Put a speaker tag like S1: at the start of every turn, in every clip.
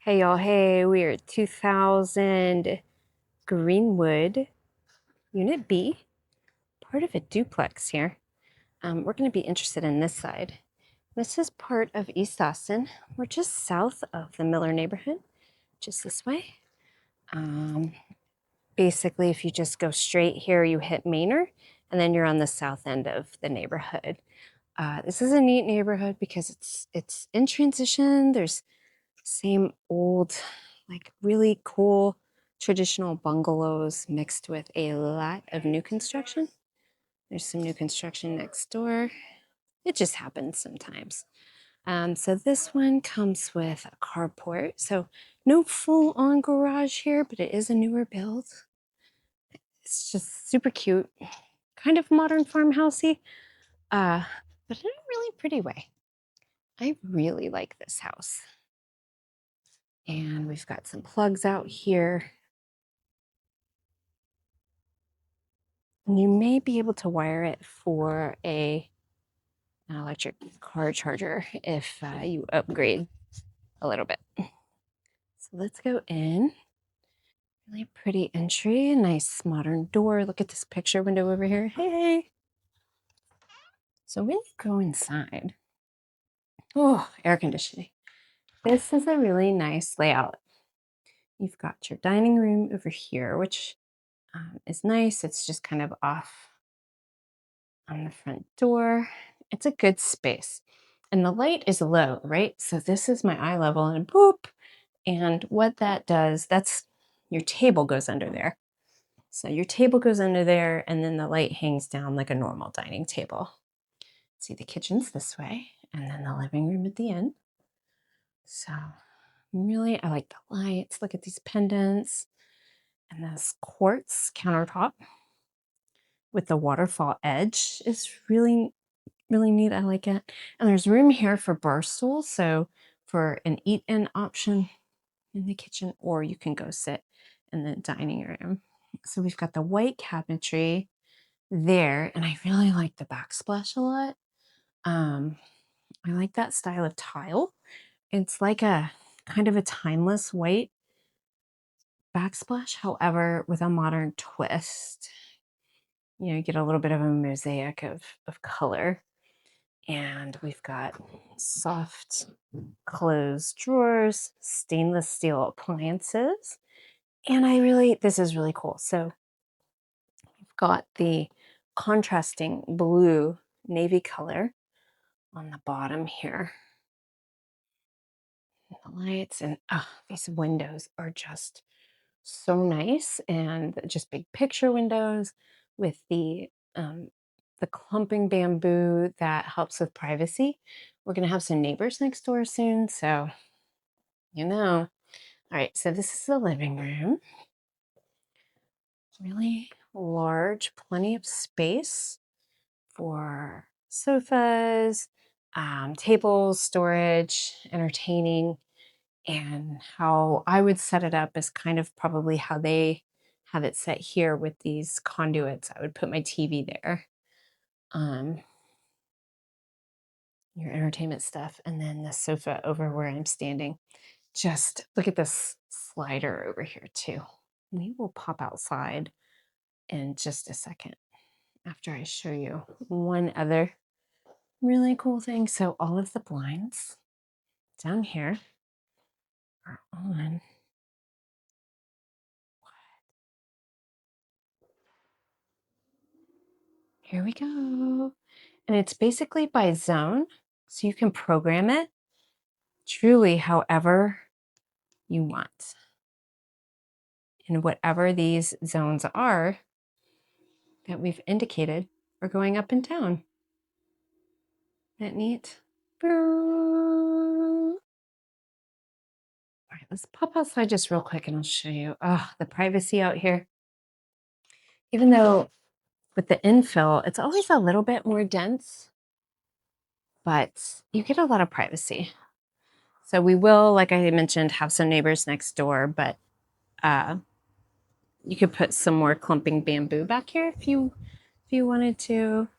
S1: Hey y'all, hey, we are at 2000 Greenwood Unit B, part of a duplex here. We're going to be interested in this side. This is part of East Austin. We're just south of the Mueller neighborhood, just this way. Basically, if you just go straight here, you hit Manor, and then you're on the south end of the neighborhood. This is a neat neighborhood because it's in transition. There's same old, like really cool traditional bungalows mixed with a lot of new construction. There's some new construction next door. It just happens sometimes. So this one comes with a carport. So no full on garage here, but it is a newer build. It's just super cute, kind of modern farmhousey, but in a really pretty way. I really like this house. And we've got some plugs out here. You may be able to wire it for an electric car charger if you upgrade a little bit. So let's go in. Really pretty entry, nice modern door. Look at this picture window over here. Hey. So when you go inside, oh, air conditioning. This is a really nice layout. You've got your dining room over here, which is nice. It's just kind of off on the front door. It's a good space. And the light is low, right? So this is my eye level and boop. And what that does, that's your table goes under there. So your table goes under there and then the light hangs down like a normal dining table. See, the kitchen's this way and then the living room at the end. So really, I like the lights. Look at these pendants and this quartz countertop with the waterfall edge is really neat. I like it. And there's room here for bar stools. So for an eat-in option in the kitchen, or you can go sit in the dining room. So we've got the white cabinetry there. And I really like the backsplash a lot. I like that style of tile. It's like a kind of a timeless white backsplash, however, with a modern twist. You know, you get a little bit of a mosaic of color. And we've got soft closed drawers, stainless steel appliances. And this is really cool. So we've got the contrasting blue navy color on the bottom here. The lights and these windows are just so nice, and just big picture windows with the clumping bamboo that helps with privacy. We're gonna have some neighbors next door soon, so you know. All right, so this is the living room. Really large, plenty of space for sofas, tables, storage, entertaining. And how I would set it up is kind of probably how they have it set here with these conduits. I would put my TV there, um, your entertainment stuff, and then the sofa over where I'm standing. Just look at this slider over here too. We will pop outside in just a second after I show you one other really cool thing. So all of the blinds down here are on. Here we go. And it's basically by zone. So you can program it truly however you want. And whatever these zones are that we've indicated are going up and down. Isn't that neat? All right, let's pop outside just real quick and I'll show you the privacy out here. Even though with the infill, it's always a little bit more dense, but you get a lot of privacy. So we will, like I mentioned, have some neighbors next door, but you could put some more clumping bamboo back here if you wanted to.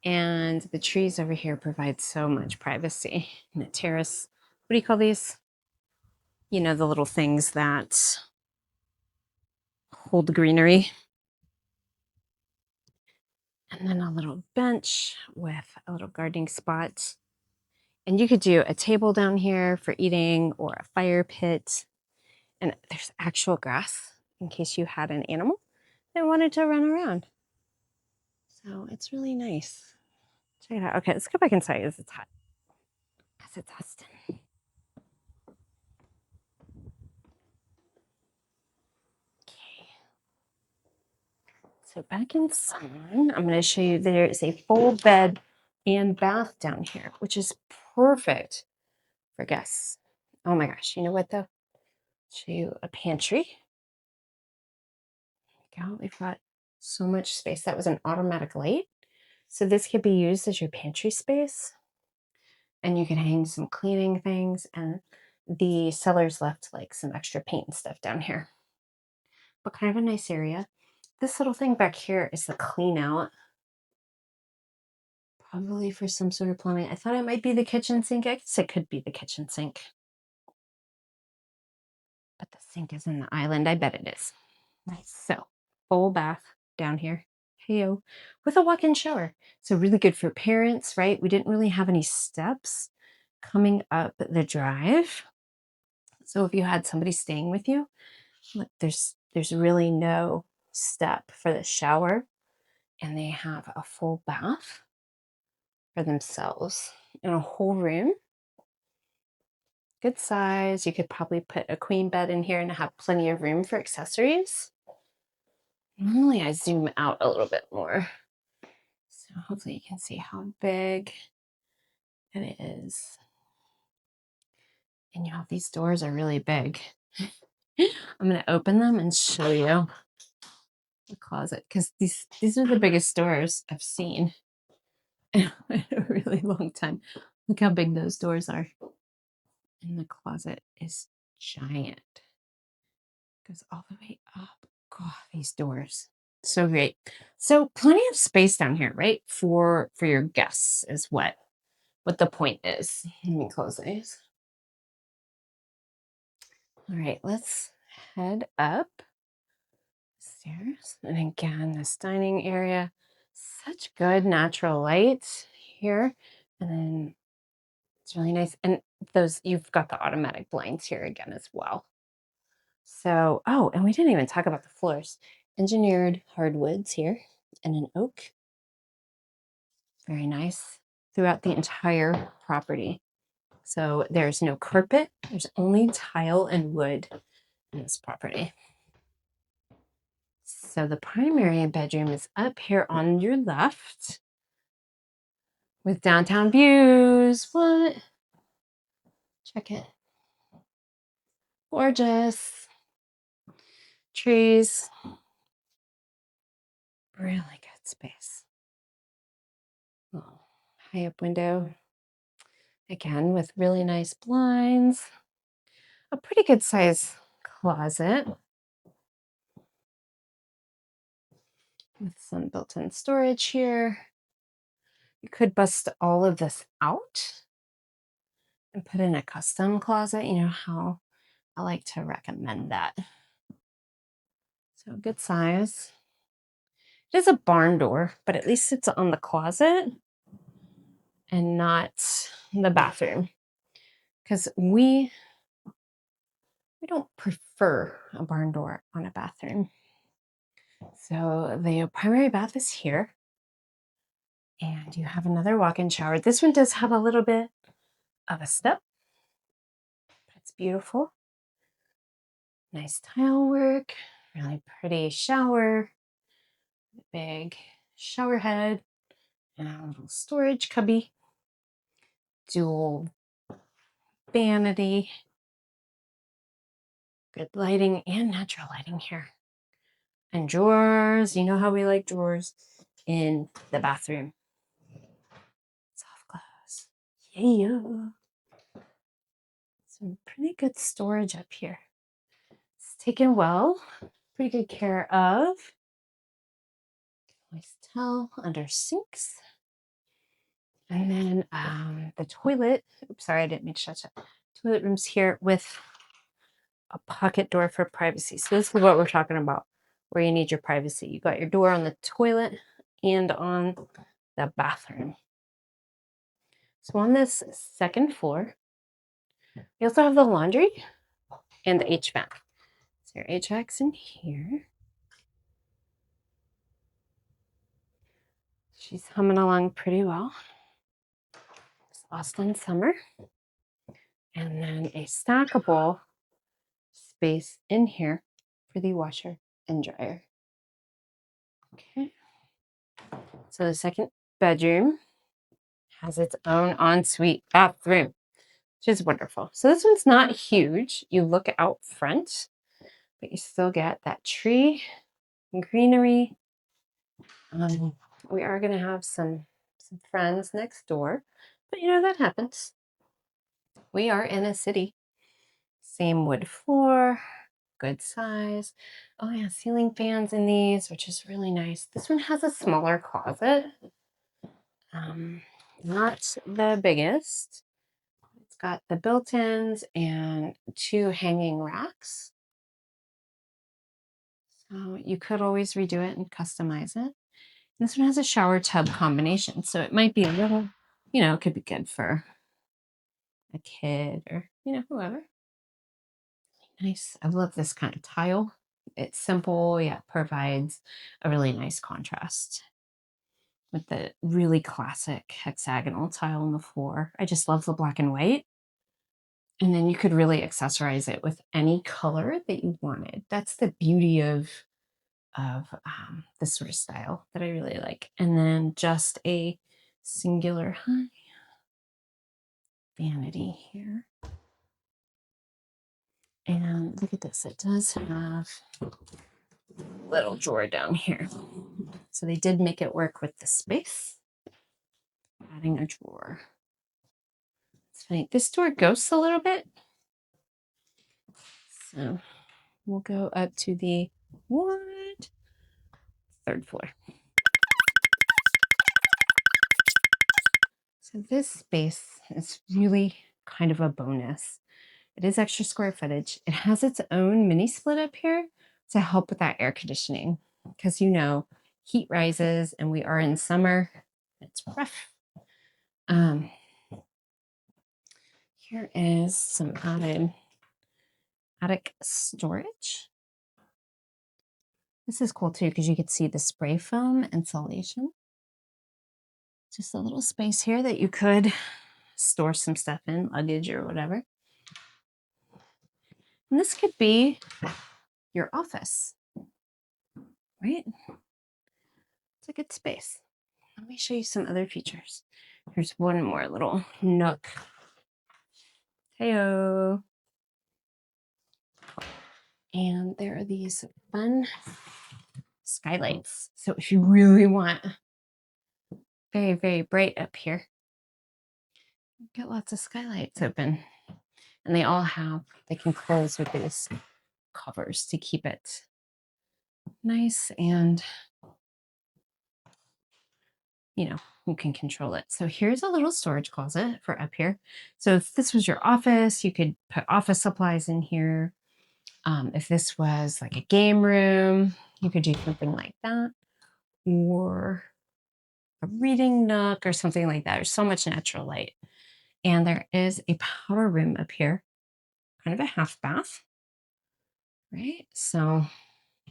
S1: And the trees over here provide so much privacy. And the terrace, what do you call these? you know, the little things that hold the greenery. And then a little bench with a little gardening spot. And you could do a table down here for eating or a fire pit. And there's actual grass in case you had an animal that wanted to run around. So it's really nice. Check it out. Okay, let's go back inside because it's hot. Because it's Austin. Okay. So back inside, I'm going to show you there is a full bed and bath down here, which is perfect for guests. Oh my gosh, you know what though? Show you a pantry. Go. We've got so much space. That was an automatic light. So this could be used as your pantry space. And you can hang some cleaning things. And the sellers left like some extra paint and stuff down here. But kind of a nice area. This little thing back here is the clean out. Probably for some sort of plumbing. I thought it might be the kitchen sink. I guess it could be the kitchen sink. But the sink is in the island. I bet it is. Nice. So, full bath down here. Heyo. With a walk-in shower. So really good for parents, right? We didn't really have any steps coming up the drive. So if you had somebody staying with you, look, there's really no step for the shower. And they have a full bath for themselves in a whole room. Good size. You could probably put a queen bed in here and have plenty of room for accessories. Normally I zoom out a little bit more. So hopefully you can see how big it is. And you know, these doors are really big. I'm going to open them and show you the closet because these are the biggest doors I've seen in a really long time. Look how big those doors are. And the closet is giant. Goes all the way up. God, these doors. So great. So plenty of space down here, right? For your guests is what the point is. Let me close these. All right, let's head up stairs. And again, this dining area, such good natural light here. And then it's really nice. And those, you've got the automatic blinds here again as well. So, oh, and we didn't even talk about the floors. Engineered hardwoods here and an oak. Very nice throughout the entire property. So there's no carpet. There's only tile and wood in this property. So the primary bedroom is up here on your left with downtown views. What? Check it. Gorgeous. Trees. Really good space. Oh, high up window. Again, with really nice blinds. A pretty good size closet with some built-in storage here. You could bust all of this out and put in a custom closet. You know how I like to recommend that. So good size. It is a barn door, but at least it's on the closet and not the bathroom. Because we don't prefer a barn door on a bathroom. So the primary bath is here. And you have another walk-in shower. This one does have a little bit of a step, but it's beautiful. Nice tile work, really pretty shower, big shower head, and a little storage cubby, dual vanity, good lighting and natural lighting here. And drawers, you know how we like drawers in the bathroom. Soft close. Yeah. Some pretty good storage up here. It's taken well, pretty good care of. Nice towel under sinks. And then the toilet, oops, sorry, I didn't mean to shut that. Toilet room's here with a pocket door for privacy. So this is what we're talking about, where you need your privacy. You got your door on the toilet and on the bathroom. So on this second floor, you also have the laundry and the HVAC. So your HVAC's in here. She's humming along pretty well. It's Austin summer. And then a stackable space in here for the washer and dryer. Okay. So the second bedroom has its own ensuite bathroom, which is wonderful. So this one's not huge. You look out front, but you still get that tree and greenery. We are going to have some friends next door, but you know, that happens. We are in a city. Same wood floor, good size. Oh yeah, ceiling fans in these, which is really nice. This one has a smaller closet. Not the biggest. It's got the built-ins and 2 hanging racks. So you could always redo it and customize it. This one has a shower tub combination, so it might be a little, you know, it could be good for a kid or, you know, whoever. Nice. I love this kind of tile. It's simple, yet provides a really nice contrast with the really classic hexagonal tile on the floor. I just love the black and white. And then you could really accessorize it with any color that you wanted. That's the beauty of this sort of style that I really like. And then just a singular high vanity here. And look at this, it does have a little drawer down here. So they did make it work with the space, adding a drawer. It's funny, this door ghosts a little bit. So we'll go up to the third floor. So this space is really kind of a bonus. It is extra square footage. It has its own mini split up here to help with that air conditioning because, you know, heat rises and we are in summer. It's rough. Here is some added attic storage. This is cool too because you could see the spray foam insulation. Just a little space here that you could store some stuff in, luggage or whatever. And this could be your office, right? It's a good space. Let me show you some other features. Here's one more little nook. Heyo. And there are these fun skylights. So if you really want very, very bright up here, get lots of skylights open. And they can close with these covers to keep it nice and, you know, you can control it. So here's a little storage closet for up here. So if this was your office, you could put office supplies in here. If this was like a game room, you could do something like that. Or a reading nook or something like that. There's so much natural light. And there is a powder room up here, kind of a half bath, right? So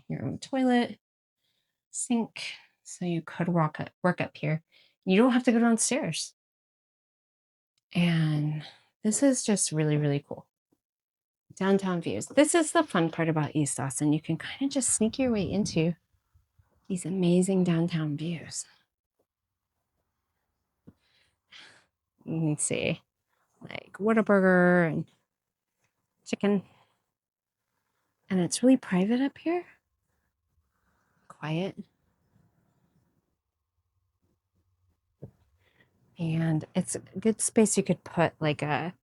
S1: your own toilet, sink. So you could work up here. You don't have to go downstairs. And this is just really, really cool. Downtown views. This is the fun part about East Austin. You can kind of just sneak your way into these amazing downtown views. You can see like Whataburger and chicken. And it's really private up here. Quiet. And it's a good space. You could put like a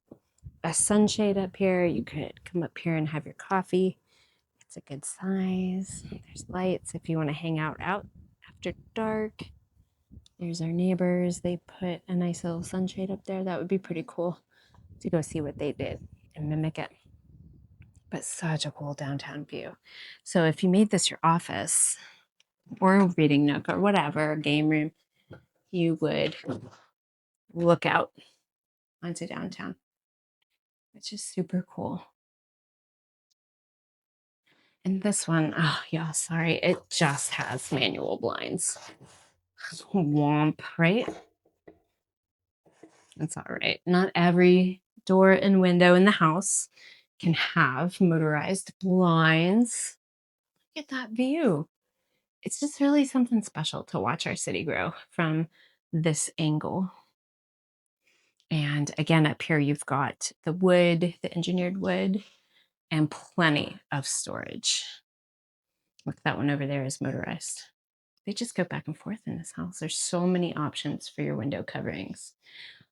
S1: sunshade up here. You could come up here and have your coffee. It's a good size. There's lights if you want to hang out after dark. There's our neighbors. They put a nice little sunshade up there. That would be pretty cool to go see what they did and mimic it. but such a cool downtown view. So if you made this your office or a reading nook or whatever, game room, you would look out onto downtown, which is super cool. And this one, oh yeah, sorry, it just has manual blinds. Womp, right? That's all right. Not every door and window in the house can have motorized blinds. Look at that view. It's just really something special to watch our city grow from this angle. And again, up here, you've got the wood, the engineered wood, and plenty of storage. Look, that one over there is motorized. They just go back and forth in this house. There's so many options for your window coverings.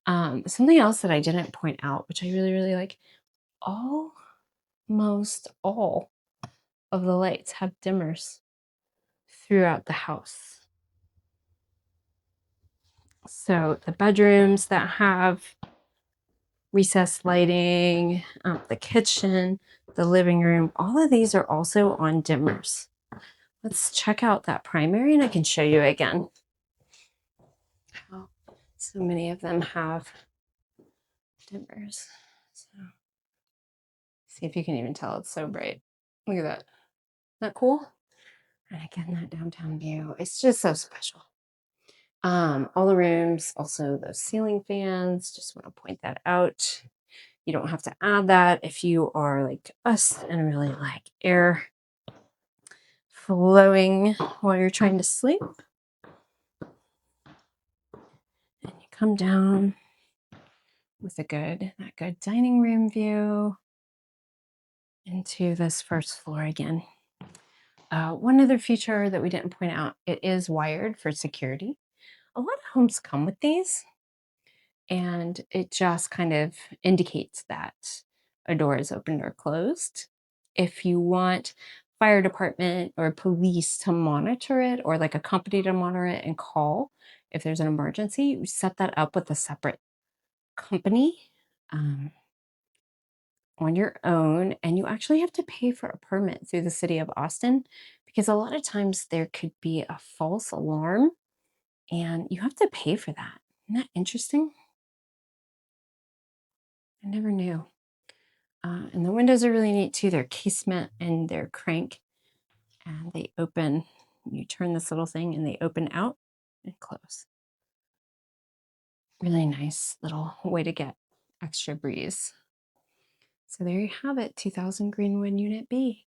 S1: Something else that I didn't point out, which I really, really like, almost all of the lights have dimmers throughout the house. So the bedrooms that have recessed lighting, the kitchen, the living room, all of these are also on dimmers. Let's check out that primary and I can show you again how so many of them have dimmers. So see if you can even tell, it's so bright. Look at that. Isn't that cool? And again, that downtown view, it's just so special. All the rooms, also those ceiling fans, just want to point that out. You don't have to add that if you are like us and really like air flowing while you're trying to sleep. And you come down with that good dining room view into this first floor again. One other feature that we didn't point out, it is wired for security. A lot of homes come with these, and it just kind of indicates that a door is opened or closed. If you want fire department or police to monitor it, or like a company to monitor it and call if there's an emergency, you set that up with a separate company on your own, and you actually have to pay for a permit through the city of Austin, because a lot of times there could be a false alarm and you have to pay for that. Isn't that interesting? I never knew. And the windows are really neat too. They're casement and they're crank, and they open. You turn this little thing and they open out and close. Really nice little way to get extra breeze. So there you have it, 2000 Greenwood Unit B.